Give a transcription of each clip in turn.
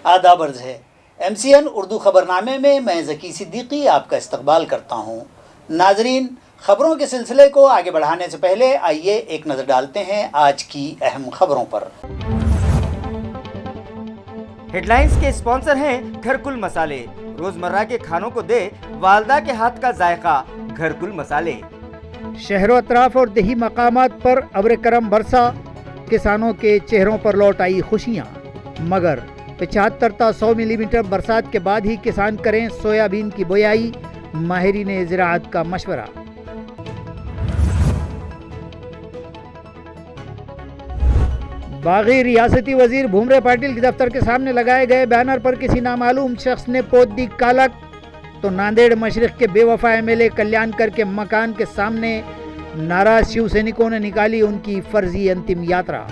آداب عرض ہے MCN اردو خبرنامے میں میں ذکی صدیقی آپ کا استقبال کرتا ہوں۔ ناظرین، خبروں کے سلسلے کو آگے بڑھانے سے پہلے آئیے ایک نظر ڈالتے ہیں آج کی اہم خبروں پر۔ ہیڈ لائنز کے اسپانسر ہیں گھرکل مسالے، روزمرہ کے کھانوں کو دے والدہ کے ہاتھ کا ذائقہ، گھرکل مسالے۔ شہر و اطراف اور دیہی مقامات پر ابر کرم برسا، کسانوں کے چہروں پر لوٹ آئی خوشیاں، مگر 75 تا 100 ملی میٹر برسات کے بعد ہی کسان کریں سویابین کی بویائی، ماہرین زراعت کا مشورہ۔ باغی ریاستی وزیر بھومرے پاٹل کے دفتر کے سامنے لگائے گئے بینر پر کسی نامعلوم شخص نے پوت دی کالک، تو ناندیڑ مشرق کے بے وفا MLA کلیان کر کے مکان کے سامنے ناراض شیو سینکوں نے نکالی ان کی فرضی انتم یاترا۔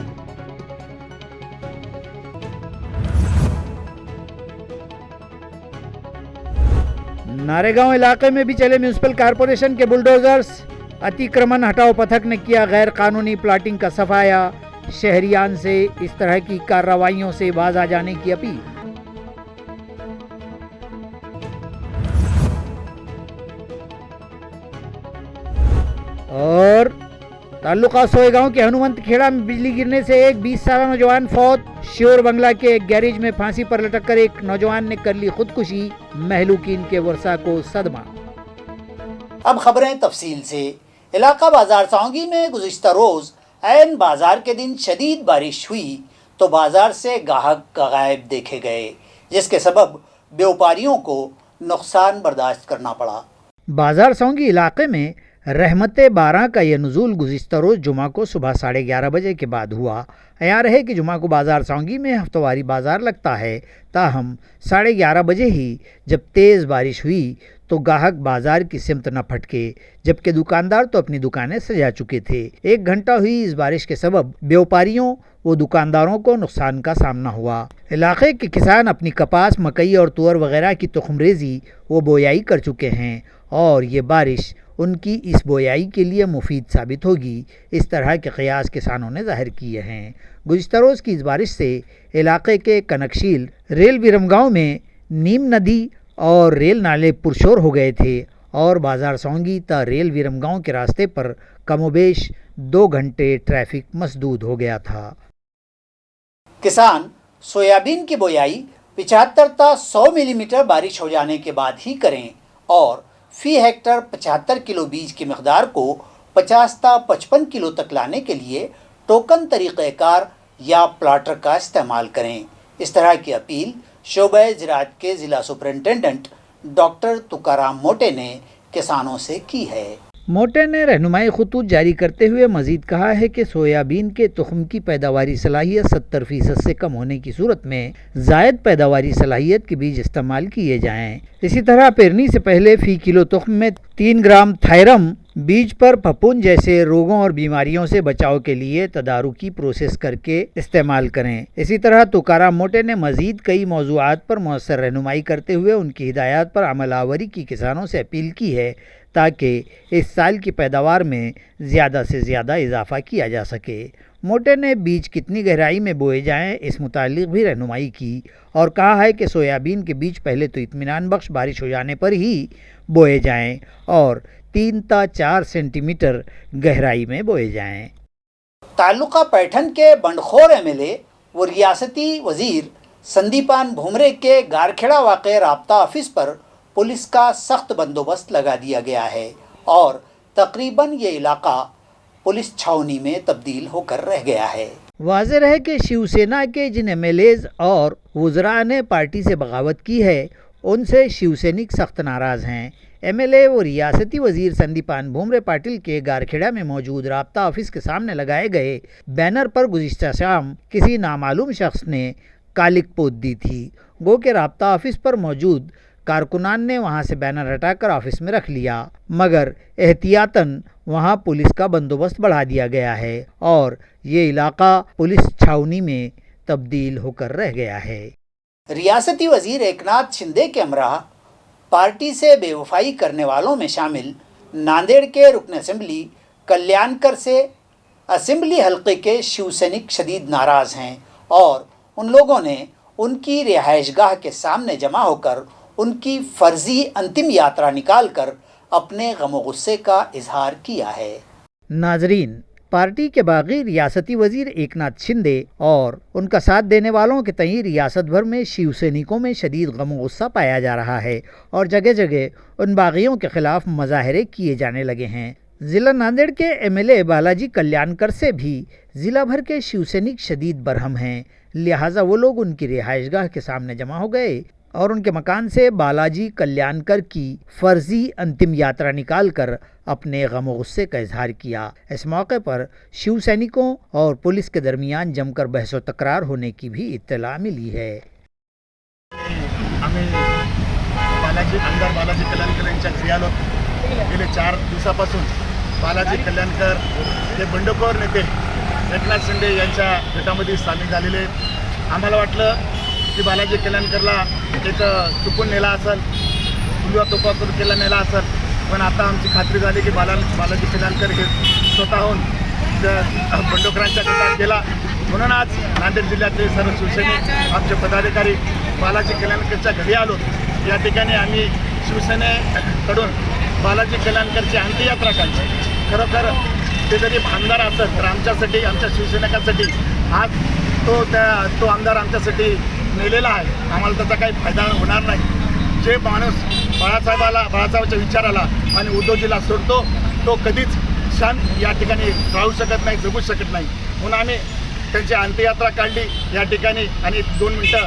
ناریگاؤں علاقے میں بھی چلے میونسپل کارپوریشن کے بلڈوزرز، اتیکرمن ہٹاؤ پتھک نے کیا غیر قانونی پلاٹنگ کا صفایا، شہریان سے اس طرح کی کارروائیوں سے باز آ جانے کی اپیل۔ اور تعلقہ سوئے گاؤں کے ہنومنت کھیڑا میں بجلی گرنے سے ایک 20 سالہ نوجوان فوت، شیور بنگلہ کے ایک گیریج میں پھانسی پر لٹک کر ایک نوجوان نے کر لی خودکشی، مہلوکین کے ورثاء کو صدمہ۔ اب خبریں تفصیل سے۔ علاقہ بازار سانگی میں گزشتہ روز عین بازار کے دن شدید بارش ہوئی تو بازار سے گاہک غائب دیکھے گئے، جس کے سبب بیوپاریوں کو نقصان برداشت کرنا پڑا۔ بازار سانگی علاقے میں رحمت بارہ کا یہ نزول گزشتہ روز جمعہ کو صبح 11:30 بجے کے بعد ہوا۔ عیاں رہے کہ جمعہ کو بازار سانگی میں ہفتہ واری بازار لگتا ہے، تاہم 11:30 بجے ہی جب تیز بارش ہوئی تو گاہک بازار کی سمت نہ پھٹکے، جبکہ دکاندار تو اپنی دکانیں سجا چکے تھے۔ 1 گھنٹہ ہوئی اس بارش کے سبب بیوپاریوں و دکانداروں کو نقصان کا سامنا ہوا۔ علاقے کے کسان اپنی کپاس، مکئی اور تور وغیرہ کی تخم ریزی و بویائی کر چکے ہیں اور یہ بارش ان کی اس بویائی کے لیے مفید ثابت ہوگی، اس طرح کے قیاس کسانوں نے ظاہر کیے ہیں۔ گزشتہ روز کی اس بارش سے علاقے کے کنکشیل ریل ویرم گاؤں میں نیم ندی اور ریل نالے پرشور ہو گئے تھے اور بازار سانگی تا ریل ویرم گاؤں کے راستے پر کم و بیش 2 گھنٹے ٹریفک مسدود ہو گیا تھا۔ کسان سویابین کی بویائی 75 تا 100 ملی میٹر بارش ہو جانے کے بعد ہی کریں اور فی ہیکٹر 75 کلو بیج کی مقدار کو 50 تا 55 کلو تک لانے کے لیے ٹوکن طریقہ کار یا پلاٹر کا استعمال کریں۔ اس طرح کی اپیل شعبہ زراعت کے ضلع سپرنٹینڈنٹ ڈاکٹر تکارام موٹے نے کسانوں سے کی ہے۔ موٹے نے رہنمائی خطوط جاری کرتے ہوئے مزید کہا ہے کہ سویابین کے تخم کی پیداواری صلاحیت 70% سے کم ہونے کی صورت میں زائد پیداواری صلاحیت کے بیج استعمال کیے جائیں۔ اسی طرح پیرنی سے پہلے فی کلو تخم میں 3 گرام تھائرم بیج پر پھپھوند جیسے روگوں اور بیماریوں سے بچاؤ کے لیے تدارکی پروسیس کر کے استعمال کریں۔ اسی طرح تکارام موٹے نے مزید کئی موضوعات پر مؤثر رہنمائی کرتے ہوئے ان کی ہدایات پر عمل آوری کی کسانوں سے اپیل کی ہے تاکہ اس سال کی پیداوار میں زیادہ سے زیادہ اضافہ کیا جا سکے۔ موٹے نے بیج کتنی گہرائی میں بوئے جائیں اس متعلق بھی رہنمائی کی اور کہا ہے کہ سویابین کے بیج پہلے تو اطمینان بخش بارش ہو جانے پر ہی بوئے جائیں اور 3 تا 4 سینٹی میٹر گہرائی میں بوئے جائیں۔ تعلقہ پیٹھن کے بنڈخور MLA و ریاستی وزیر سندیپان بھومرے کے گارکھیڑا واقع رابطہ آفس پر پولیس کا سخت بندوبست لگا دیا گیا ہے اور تقریباً یہ علاقہ پولیس چھاؤنی میں تبدیل ہو کر رہ گیا ہے۔ واضح ہے کہ شیو سینا کے جن MLAs اور وزراء نے پارٹی سے بغاوت کی ہے ان سے شیو سینک سخت ناراض ہیں۔ MLA و ریاستی وزیر سندیپان بھومرے پاٹل کے گارکھیڑا میں موجود رابطہ آفس کے سامنے لگائے گئے بینر پر گزشتہ شام کسی نامعلوم شخص نے کالک پوت دی تھی، گو کہ رابطہ آفس پر موجود کارکنان نے وہاں سے بینر ہٹا کر آفس میں رکھ لیا، مگر احتیاطاً وہاں پولیس کا بندوبست بڑھا دیا گیا ہے اور یہ علاقہ پولیس چھاؤنی میں تبدیل ہو کر رہ گیا ہے۔ ریاستی وزیر ایکناتھ شندے کے ہمراہ پارٹی سے بے وفائی کرنے والوں میں شامل ناندیڑ کے رکن اسمبلی کلیان کر سے اسمبلی حلقے کے شیو سینک شدید ناراض ہیں اور ان لوگوں نے उनकी रिहाइशगाह के सामने जमा होकर उनकी फर्जी अंतिम यात्रा निकालकर अपने गम गुस्से का इजहार किया है। नाजरीन, पार्टी के बागी रियासती वजीर एकनाथ शिंदे और उनका साथ देने वालों के तई रियासत भर में शिव सैनिकों में शदीद गम गुस्सा पाया जा रहा है और जगह जगह उन बागियों के खिलाफ मुजाहरे किए जाने लगे हैं। ज़िला नांदेड़ के एमएलए बालाजी कल्याणकर से भी ज़िला भर के शिव सैनिक शदीद बरहम हैं, लिहाजा वो लोग उनकी रिहाइशगाह के सामने जमा हो गए और उनके मकान से बालाजी कल्याणकर की फर्जी अंतिम यात्रा निकालकर अपने गम गुस्से का इजहार किया। इस मौके पर शिव सैनिकों और पुलिस के दरमियान जमकर बहस व तकरार होने की भी इत्तला मिली है। आमदार बालाजी कल्याणकर यांच्या घरी आलो। गेले 4 दिवसापासून बालाजी कल्याणकर हे बंडखोर नेते एकनाथ शिंदे यांच्या गटामध्ये सामील झालेले। आम्हाला वाटलं की बालाजी कल्याणकरला एक चुकून नेला असेल, उलवा तोपा करून केला नेला असेल, पण आता आमची खात्री झाली की बालाजी कल्याणकर हे स्वतःहून बंडखोरांच्या गटात गेला। म्हणून आज नांदेड जिल्ह्यातले सर्व शिवसैनिक आमचे पदाधिकारी बालाजी कल्याणकरच्या घरी आलो। या ठिकाणी आम्ही शिवसेनेकडून बालाजी कल्याणकरची अंत्ययात्रा काढली। खरोखर ते जरी आमदार असेल तर आमच्यासाठी, आमच्या शिवसैनिकांसाठी आज तो आमदार आमच्यासाठी नेलेला आहे। आम्हाला त्याचा काही फायदा होणार नाही। जे माणूस बाळासाहेबांच्या विचाराला आणि उद्धवजीला सोडतो तो कधीच शांत या ठिकाणी राहू शकत नाही, जगू शकत नाही। म्हणून आम्ही त्यांची अंत्ययात्रा काढली या ठिकाणी आणि 2 मिनटं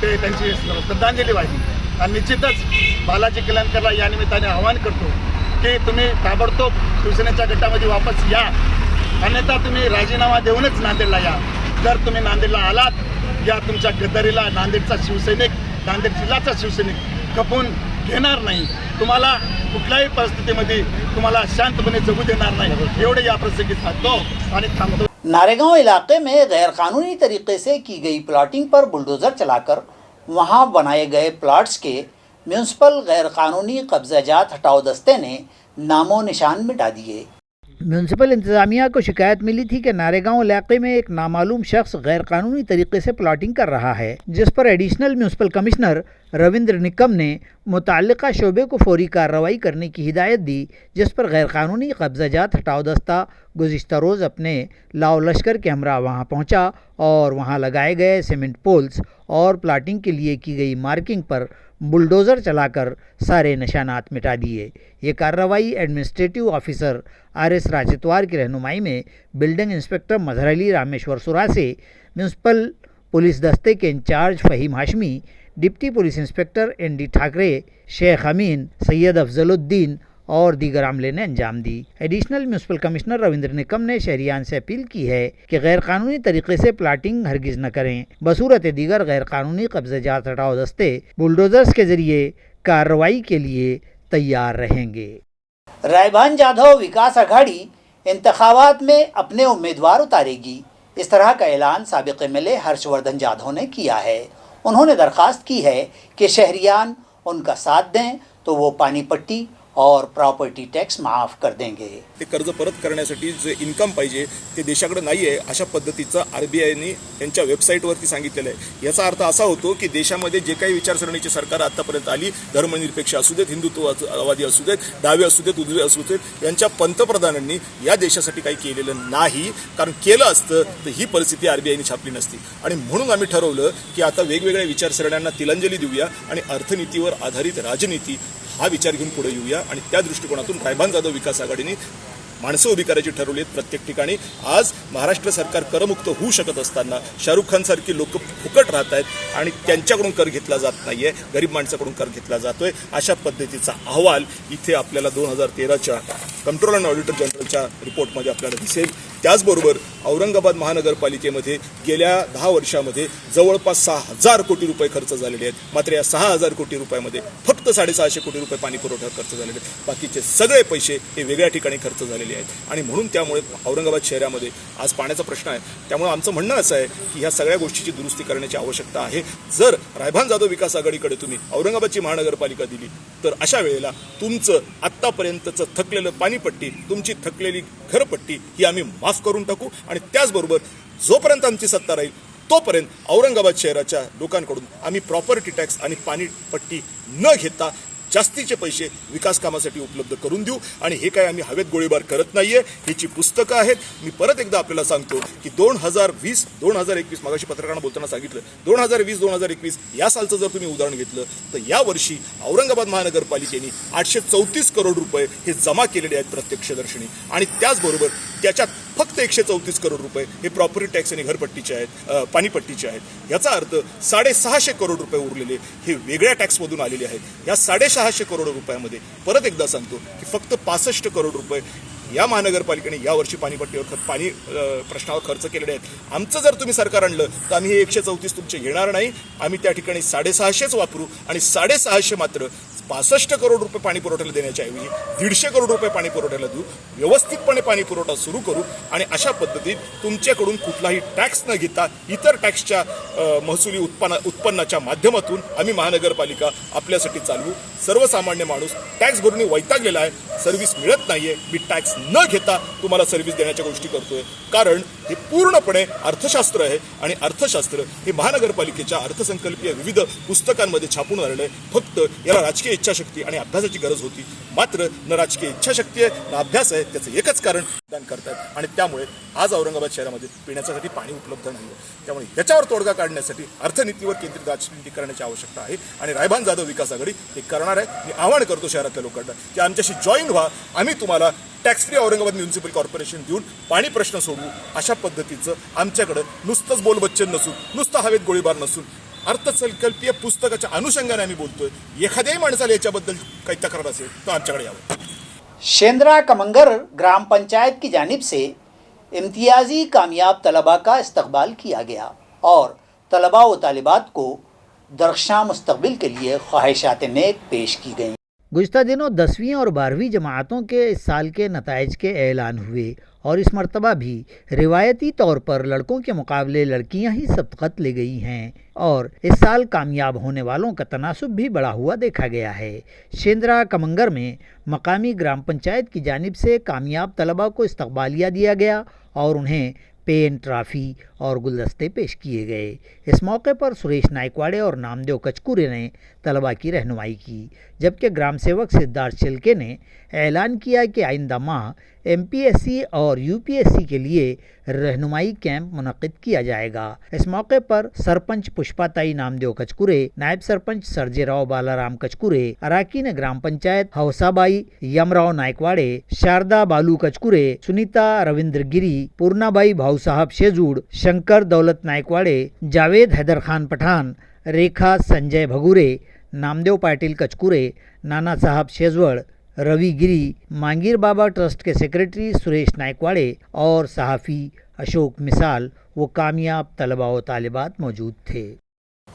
ते त्यांची श्रद्धांजली वाहिली। आणि निश्चितच बालाजी कल्याणकरला या निमित्ताने आवाहन करतो की तुम्ही ताबडतोब शिवसेनेच्या गटामध्ये वापस या, अन्यथा तुम्ही राजीनामा देऊनच नांदेडला या। जर तुम्ही नांदेडला आलात या तुमच्या गद्दारीला नांदेडचा शिवसैनिक, नांदेड जिल्ह्याचा शिवसैनिक खपून घेणार नाही। तुम्हाला कुठल्याही परिस्थितीमध्ये तुम्हाला शांतपणे जगू देणार नाही। एवढे या प्रसंगी सांगतो आणि थांबतो। नारेगांव इलाके में गैरकानूनी तरीके से की गई प्लॉटिंग पर बुलडोज़र चलाकर वहां बनाए गए प्लॉट्स के म्यूनसिपल गैरकानूनी कब्जाजात हटाओ दस्ते ने नामो निशान मिटा दिए। म्यूनसिपल इंतज़ामिया को शिकायत मिली थी कि नारेगांव इलाके में एक नामालूम शख्स गैरकानूनी तरीके से प्लॉटिंग कर रहा है, जिस पर additional municipal commissioner Ravindra Nikam ने मुताल्लिका शोबे को फौरी कार्रवाई करने की हिदायत दी, जिस पर गैरकानूनी कब्जाजात हटाओ दस्ता गुज़िश्ता रोज़ अपने लाओ लश्कर के हमरा वहां पहुंचा और वहां लगाए गए सीमेंट पोल्स और प्लाटिंग के लिए की गई मार्किंग पर बुलडोज़र चलाकर सारे निशानात मिटा दिए। ये कार्रवाई एडमिनिस्ट्रेटिव ऑफिसर RS राजतवार की रहनुमाई में बिल्डिंग इंस्पेक्टर मजहर अली रामेश्वर सुरा से म्यूनसिपल पुलिस दस्ते के incharge Fahim Hashmi, deputy police inspector ND Thackeray, Sheikh Amin, Syed Afzaluddin और दीगर अमले ने अंजाम दी। Additional municipal commissioner Ravindra Nikam ने शहरियान से अपील की है कि गैरकानूनी तरीके से प्लाटिंग हरगिज़ न करें। बसूरत दीगर गैरकानूनी कब्जाजात हटाओ दस्ते बुलडोज़र्स के ज़रिए कार्रवाई के लिए तैयार रहेंगे। रायभान जाधव विकास आघाड़ी इंतखाबात में अपने उम्मीदवार उतारेगी, इस तरह का ऐलान साबिक MLA हर्षवर्धन जाधव ने किया है। उन्होंने दरख्वास्त की है कि शहरियान उनका साथ दें तो वो पानी पट्टी और प्रॉपर्टी टॅक्स माफ कर देंगे। ते कर्ज परत करण्यासाठी जे इन्कम पाहिजे ते देशाकडे नाही आहे अशा पद्धतीचं RBIने त्यांच्या वेबसाईटवरती सांगितलेलं आहे। याचा अर्थ असा होतो की देशामध्ये जे काही विचारसरणीची सरकार आतापर्यंत आली, धर्मनिरपेक्ष असू देत, हिंदुत्ववादी असू देत, डावे असू देत, उजवे असू देत, यांच्या पंतप्रधानांनी या देशासाठी काही केलेलं नाही। कारण केलं असतं तर ही परिस्थिती RBIने छापली नसती। आणि म्हणून आम्ही ठरवलं की आता वेगवेगळ्या विचारसरण्यांना तिलांजली देऊया आणि अर्थनीतीवर आधारित राजनीती हा विचार घेऊन पुढे येऊया। आणि त्या दृष्टिकोनातून रायभान जाधव विकास आघाडीने माणसं उभी करायची ठरवली आहेत प्रत्येक ठिकाणी। आज महाराष्ट्र सरकार करमुक्त होऊ शकत असताना शाहरुख खान सारखी लोक फुकट राहत आहेत आणि त्यांच्याकडून कर घेतला जात नाहीये, गरीब माणसाकडून कर घेतला जातोय। अशा पद्धतीचा अहवाल इथे आपल्याला 2013च्या कंट्रोलर अँड ऑडिटर जनरलच्या रिपोर्टमध्ये आपल्याला दिसेल। त्याचबरोबर औरंगाबाद महानगरपालिकेमध्ये गेल्या 10 वर्षामध्ये जवळपास 6,000 कोटी रुपये खर्च झालेले आहेत। मात्र या 6,000 कोटी रुपयामध्ये फक्त 650 कोटी रुपये पाणी पुरवठा खर्च झालेले आहेत। बाकीचे सगळे पैसे हे वेगळ्या ठिकाणी खर्च झालेले आहेत आणि म्हणून त्यामुळे औरंगाबाद शहरामध्ये आज पाण्याचा प्रश्न आहे। त्यामुळे आमचं म्हणणं असं आहे की ह्या सगळ्या गोष्टीची दुरुस्ती करण्याची आवश्यकता आहे। जर रायभान जाधव विकास आघाडीकडे तुम्ही औरंगाबादची महानगरपालिका दिली तर अशा वेळेला तुमचं आत्तापर्यंतचं थकलेलं पाणीपट्टी, तुमची थकलेली घरपट्टी ही आम्ही माफ करून टाकू आणि त्याचबरोबर जोपर्यंत आमची सत्ता राहील तोपर्यंत औरंगाबाद शहराच्या लोकांकडून आम्ही प्रॉपर्टी टॅक्स आणि पाणीपट्टी न घेता जास्तीचे पैसे विकास कामासाठी उपलब्ध करून देऊ. आणि हे काय आम्ही हवेत गोळीबार करत नाहीये, ह्याची पुस्तकं आहेत. मी परत एकदा आपल्याला सांगतो की 2020-2021 मगाशी पत्रकारांना बोलताना सांगितलं, 2020-2021 या सालचं जर तुम्ही उदाहरण घेतलं तर यावर्षी औरंगाबाद महानगरपालिकेने 834 करोड रुपये हे जमा केलेले आहेत प्रत्यक्षदर्शनी. आणि त्याचबरोबर त्याच्यात फक्त 134 करोड रुपये हे प्रॉपर्टी टॅक्स आणि घरपट्टीचे आहेत, पाणीपट्टीचे आहेत. याचा अर्थ 650 करोड रुपये उरलेले हे वेगळ्या टॅक्समधून आलेले आहेत. या 650 करोड रुपयामध्ये परत एकदा सांगतो की फक्त 65 करोड रुपये या महानगरपालिकेने यावर्षी पाणीपट्टीवर पाणी प्रश्नावर खर्च केलेले आहेत. आमचं जर तुम्ही सरकार आणलं तर आम्ही हे 134 तुमचे घेणार नाही. आम्ही त्या ठिकाणी 650 वापरू आणि 650 मात्र 65 करोड रुपये पाणी पुरवठ्याला देण्याच्या ऐवजी 150 करोड रुपये पाणी पुरवठ्याला देऊ, व्यवस्थितपणे पाणी पुरवठा सुरू करू आणि अशा पद्धतीत तुमच्याकडून कुठलाही टॅक्स न घेता इतर टॅक्सच्या महसुली उत्पन्नाच्या माध्यमातून आम्ही महानगरपालिका आपल्यासाठी चालवू. सर्वसामान्य माणूस टॅक्स भरून वैतागलेला आहे, सर्व्हिस मिळत नाहीये. मी टॅक्स न घेता तुम्हाला सर्व्हिस देण्याच्या गोष्टी करतोय, कारण हे पूर्णपणे अर्थशास्त्र आहे आणि अर्थशास्त्र हे महानगरपालिकेच्या अर्थसंकल्पीय विविध पुस्तकांमध्ये छापून आलेलं आहे. फक्त याला राजकीय इच्छाशक्ती आणि अभ्यासाची गरज होती, मात्र न राजकीय इच्छाशक्ती आहे ना अभ्यास आहे. त्याचं एकच कारण दान करतात आणि त्यामुळे आज औरंगाबाद शहरामध्ये पिण्यासाठी पाणी उपलब्ध नाही आहे. त्यामुळे याच्यावर तोडगा काढण्यासाठी अर्थनीतीवर केंद्रित राजनीती करण्याची आवश्यकता आहे आणि रायभान जाधव विकास आघाडी हे करणार आहे. मी आवाहन करतो शहरातल्या लोकांना की आमच्याशी जॉईन व्हा. आम्ही तुम्हाला tax free Aurangabad municipal corporation देऊन पाणी प्रश्न सोडवू. अशा पद्धतीचं आमच्याकडं नुसतंच बोलबच्चन नसून, नुसतं हवेत गोळीबार नसून, अर्थसंकल्पीय पुस्तकाच्या अनुषंगाने आम्ही बोलतोय. एखाद्याही माणसाला याच्याबद्दल काही तक्रार असेल तर आमच्याकडे यावं. शेंद्रा कमंगर ग्राम पंचायत की जानिब से इम्तियाजी कामयाब तलबा का इस्तकबाल किया गया और तलबा व तालिबात को दरख्शां मुस्तकबिल के लिए ख्वाहिशात नेक पेश की गई. गुज़िश्ता दिनों 10वीं और 12वीं जमातों के इस साल के नताइज के ऐलान हुए और इस मरतबा भी रिवायती तौर पर लड़कों के मुकाबले लड़कियां ही सबकत ले गई हैं और इस साल कामयाब होने वालों का तनासुब भी बढ़ा हुआ देखा गया है. शेंद्रा कमंगर में मकामी ग्राम पंचायत की जानिब से कामयाब तलबा को इस्तकबालिया दिया गया और उन्हें पेन, ट्रॉफ़ी और गुलदस्ते पेश किए गए. इस मौके पर सुरेश नाइकवाड़े और नामदेव कचकुरे ने तलबा की रहनुमाई की, जबकि ग्राम सेवक सिद्धार्थ छिलके ने ऐलान किया कि आइंदा माह MPSC और UPSC के लिए रहनुमाई कैंप मुनक़िद किया जाएगा. इस मौके पर सरपंच पुष्पाताई नामदेव कचकुरे, नायब सरपंच सरजेराव बालाराम कचकुरे, अराकीन ग्राम पंचायत हौसाबाई यमराव नाइकवाड़े, शारदा बालू कचकुरे, सुनीता रविंद्र गिरी, पूर्णाबाई भाऊ साहब शेजूड़, शंकर दौलत नाइकवाड़े, जावेद हैदर खान पठान, रेखा संजय भगुरे, नामदेव पाटिल कचकुरे, नाना साहब शेजवड़, रवि गिरी, मांगीर बाबा ट्रस्ट के सेक्रेटरी सुरेश नाइकवाड़े और सहाफ़ी अशोक मिसाल वो कामयाब तलबा व तालिबात मौजूद थे.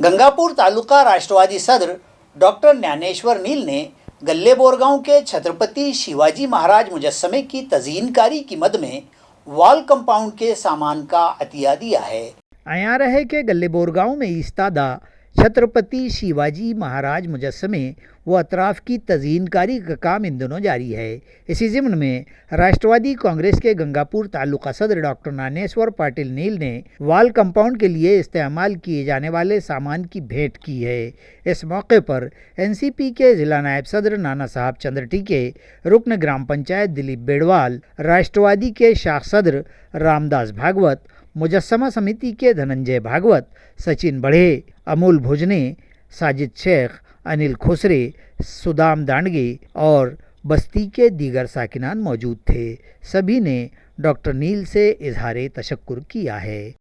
गंगापुर तालुका राष्ट्रवादी सदर डॉक्टर ज्ञानेश्वर नील ने गल्ले बोरगांव के छत्रपति शिवाजी महाराज मुजस्समे की तज़ीनकारी की मद में वॉल कंपाउंड के सामान का अतिया दिया है. आयार है कि गल्ले बोरगांव में इस्तादा छत्रपति शिवाजी महाराज मुजस्समे व अतराफ़ की तज़ीनकारी का काम इन दिनों जारी है. इसी ज़िम्न में राष्ट्रवादी कांग्रेस के गंगापुर तालुका सदर डॉक्टर ज्ञानेश्वर पाटिल नील ने वाल कंपाउंड के लिए इस्तेमाल किए जाने वाले सामान की भेंट की है. इस मौके पर NCP के ज़िला नायब सदर नाना साहब चंद्र टीके, रुकन ग्राम पंचायत दिलीप बेड़वाल, राष्ट्रवादी के शाख सदर रामदास भागवत, मुजस्समा समिति के धनंजय भागवत, सचिन बढ़े, अमोल भोजने, साजिद शेख, अनिल खोसरे, सुदाम दांडगे और बस्ती के दीगर साकिनान मौजूद थे. सभी ने डॉक्टर नील से इजहार तशक्कुर किया है.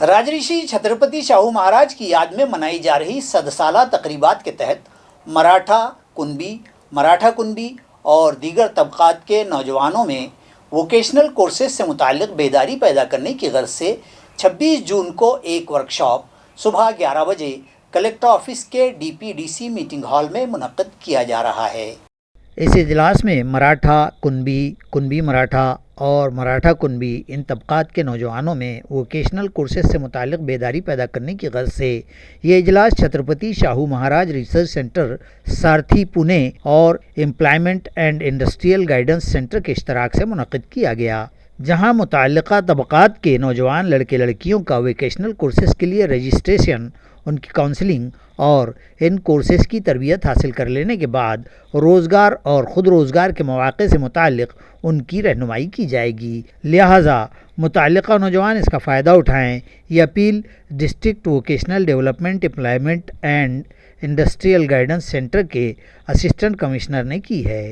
राजऋषि छत्रपति शाहू महाराज की याद में मनाई जा रही सदसाला तकरीबात के तहत मराठा कुनबी और दीगर तबकात के नौजवानों में वोकेशनल कोर्सेज से मुताल्लिक़ बेदारी पैदा करने की गर्ज से 26 जून को एक वर्कशॉप सुबह 11 बजे कलेक्टर ऑफिस के DPDC मीटिंग हॉल में मुनक़्क़िद किया जा रहा है. इस इजलास में मराठा कुनबी, कुनबी मराठा और मराठा कुनबी इन तबकात के नौजवानों में वोकेशनल कोर्सेज से मुताल्लिक़ बेदारी पैदा करने की गर्ज से ये इजलास छत्रपति शाहू महाराज रिसर्च सेंटर सारथी पुणे और employment and industrial guidance centre के इश्तराक से मुनक़्क़िद किया गया. जहां मुतल्लिका तबक़ात के नौजवान लड़के लड़कियों का वोकेशनल कोर्सेज़ के लिए रजिस्ट्रेशन, उनकी काउंसलिंग और इन कोर्सेज़ की तरबियत हासिल कर लेने के बाद रोज़गार और ख़ुद रोज़गार के मौक़े से मुताल्लिक़ उनकी रहनुमाई की जाएगी। लिहाजा मुतल्लिका नौजवान इसका फ़ायदा उठाएँ, ये appeal district vocational development employment and industrial guidance centre के असिस्टेंट कमिश्नर ने की है।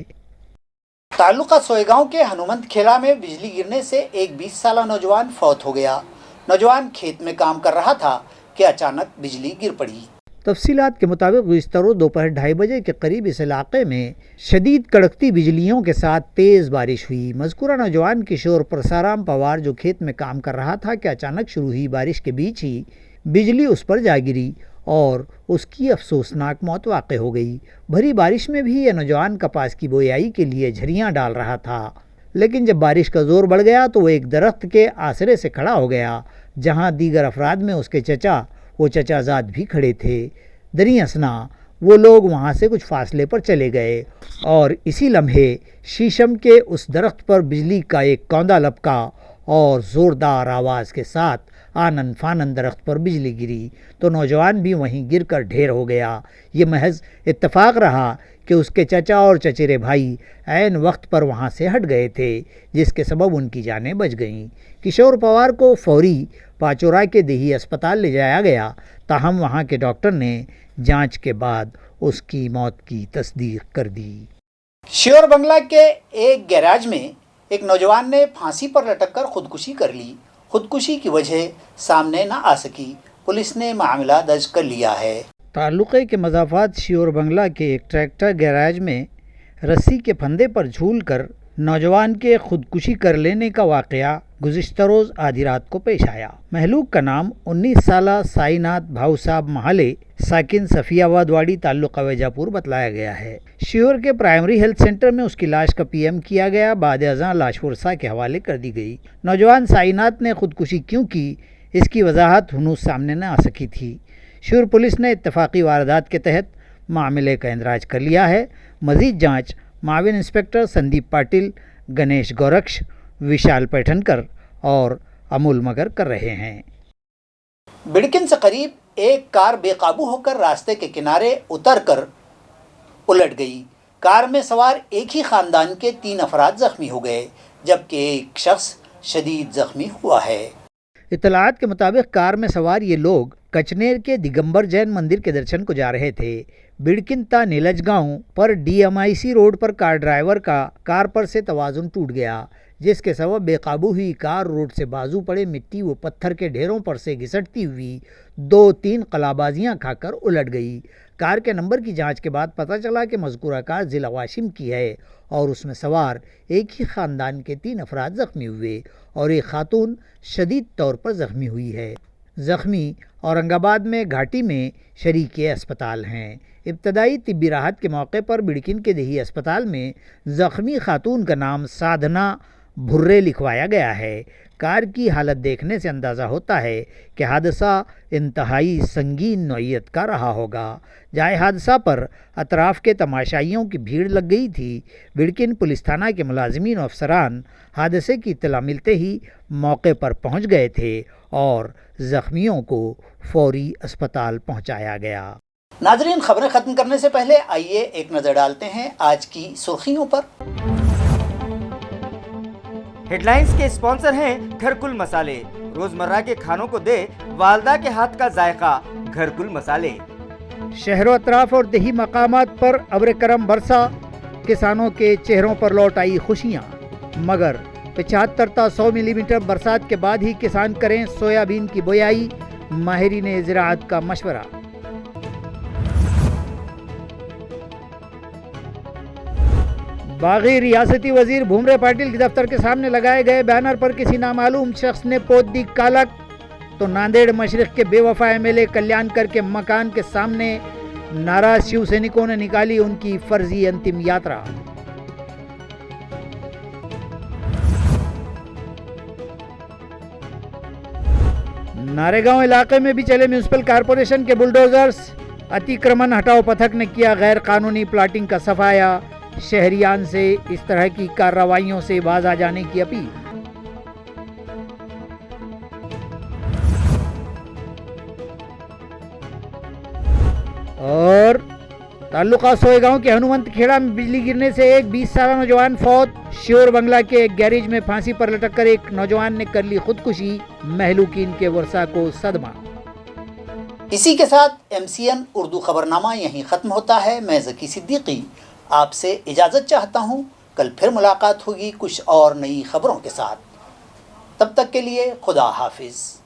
ताल्लुका सोयगांव के हनुमंत खेड़ा में बिजली गिरने से एक 20 साला नौजवान फौत हो गया। नौजवान खेत में काम कर रहा था कि अचानक बिजली गिर पड़ी। तफसीलात के मुताबिक गुज़िश्ता रोज़ दोपहर 2:30 बजे के करीब इस इलाके में शदीद कड़कती बिजलियों के साथ तेज़ बारिश हुई। मज़कूरा नौजवान किशोर प्रसाराम पवार जो खेत में काम कर रहा था कि अचानक शुरू हुई बारिश के बीच ही बिजली उस पर जा गिरी और उसकी अफसोसनाक मौत वाक़ हो गई। भरी बारिश में भी यह नौजवान कपास की बोयाई के लिए झरियाँ डाल रहा था, लेकिन जब बारिश का ज़ोर बढ़ गया तो वो एक दरख्त के आसरे से खड़ा हो गया, जहाँ दीगर अफराद में उसके चचाजाद भी खड़े थे। दरी असना वो लोग वहाँ से कुछ फासले पर चले गए और इसी लम्हे शीशम के उस दरख्त पर बिजली का एक कौंदा लपका और ज़ोरदार आवाज़ के साथ आनन फानन दरख्त पर बिजली गिरी तो नौजवान भी वहीं गिरकर ढेर हो गया। ये महज इत्तेफाक रहा कि उसके चचा और चचेरे भाई ऐन वक्त पर वहाँ से हट गए थे, जिसके सबब उनकी जानें बच गईं। किशोर पवार को फौरी पाचोरा के देही अस्पताल ले जाया गया, ताहम वहाँ के डॉक्टर ने जांच के बाद उसकी मौत की तस्दीक कर दी। श्योर बंगला के एक गैराज में एक नौजवान ने फांसी पर लटककर खुदकुशी कर ली। खुदकुशी की वजह सामने न आ सकी। पुलिस ने मामला दर्ज कर लिया है। ताल्लुक़े के मज़ाफ़ात श्योर बंगला के एक ट्रैक्टर गैराज में रस्सी के फंदे पर झूल कर नौजवान के खुदकुशी कर लेने का वाक़या गुज़िश्ता रोज़ आधी रात को पेश आया। महलूक का नाम 19 साला साईनाथ भाऊ साहब महाले साकिन सफ़ियाबाद वाड़ी ताल्लुक़ा वैजापुर बतलाया गया है। श्योर के प्राइमरी हेल्थ सेंटर में उसकी लाश का पीएम किया गया। बाद अज़ां लाश फुरसा के हवाले कर दी गई। नौजवान साईनाथ ने खुदकुशी क्यों की, इसकी वजाहत हुनूस सामने न आ सकी थी। श्योर पुलिस ने इत्तफाक़ी वारदात के तहत मामले का इंदराज कर लिया है। मज़ीद जाँच माविन इंस्पेक्टर संदीप पाटिल, गणेश गोरक्ष, विशाल पैठनकर और अमूल मगर कर रहे हैं। बिड़किन से करीब एक कार बेकाबू होकर रास्ते के किनारे उतरकर उलट गई। कार में सवार एक ही ख़ानदान के 3 अफराद ज़ख्मी हो गए, जबकि एक शख्स शदीद ज़ख्मी हुआ है। इत्तलाआत के मुताबिक कार में सवार ये लोग कचनेर के दिगंबर जैन मंदिर के दर्शन को जा रहे थे। बिड़किन ता नीलज गांव पर DMIC रोड पर कार ड्राइवर का कार पर से तवाज़ुन टूट गया, जिसके सबब बेकाबू हुई कार रोड से बाजू पड़े मिट्टी व पत्थर के ढेरों पर से घिसटती हुई 2-3 कलाबाजियाँ खाकर उलट गई। कार के नंबर की जांच के बाद पता चला कि मज़कूरा कार ज़िला वाशिम की है और उसमें सवार एक ही ख़ानदान के 3 अफराद ज़ख्मी हुए और एक खातून शदीद तौर पर ज़ख्मी हुई है। ज़ख्मी औरंगाबाद में घाटी में शरीके अस्पताल हैं। इब्तदाई तिब्बी राहत के मौके पर बिड़किन के देही अस्पताल में ज़ख्मी खातून का नाम साधना भुर्रे लिखवाया गया है। कार की हालत देखने से अंदाज़ा होता है कि हादसा इंतहाई संगीन नौइयत का रहा होगा। जाए हादसा पर अतराफ़ के तमाशाइयों की भीड़ लग गई थी। बिड़किन पुलिस थाना के मुलाजिमीन और अफसरान हादसे की इत्तला मिलते ही मौके पर पहुंच गए थे और ज़ख्मियों को फौरी अस्पताल पहुंचाया गया। नाज़रीन, खबरें ख़त्म करने से पहले आइए एक नज़र डालते हैं आज की सुर्खियों पर। हेडलाइंस के स्पॉन्सर हैं घरकुल मसाले। रोजमर्रा के खानों को दे वालदा के हाथ का जायका, घरकुल मसाले। शहरों अतराफ और देही मकामात पर अब्र करम बरसा, किसानों के चेहरों पर लौट आई खुशियाँ, मगर 75 ता 100 मिलीमीटर बरसात के बाद ही किसान करें सोयाबीन की बोयाई, माहिरीन ज़राअत का मशवरा। बागी रियासती वजीर भूमरे पाटिल के दफ्तर के सामने लगाए गए बैनर पर किसी नामालूम शख्स ने पोत दी कालक, तो नांदेड़ मशरिक के बेवफा MLA कल्याणकर के मकान के सामने नाराज शिव सैनिकों ने निकाली उनकी फर्जी अंतिम यात्रा। नारेगांव इलाके में भी चले म्यूनिसिपल कॉरपोरेशन के बुलडोजर्स। अतिक्रमण हटाओ पथक ने किया गैर कानूनी प्लाटिंग का सफाया। शहरियान से इस तरह की कार्रवाइयों से बाज आ जाने की अपील। اور تعلقہ سوئے گاؤں کے ہنومنت کھیڑا میں بجلی گرنے سے ایک 20 سالہ نوجوان فوت. شیور بنگلہ کے ایک گیریج میں پھانسی پر لٹک کر ایک نوجوان نے کر لی خودکشی. مہلوکین کے ورثاء کو صدمہ. اسی کے ساتھ MCN اردو خبرنامہ یہیں ختم ہوتا ہے. میں ذکی صدیقی آپ سے اجازت چاہتا ہوں. کل پھر ملاقات ہوگی کچھ اور نئی خبروں کے ساتھ. تب تک کے لیے خدا حافظ.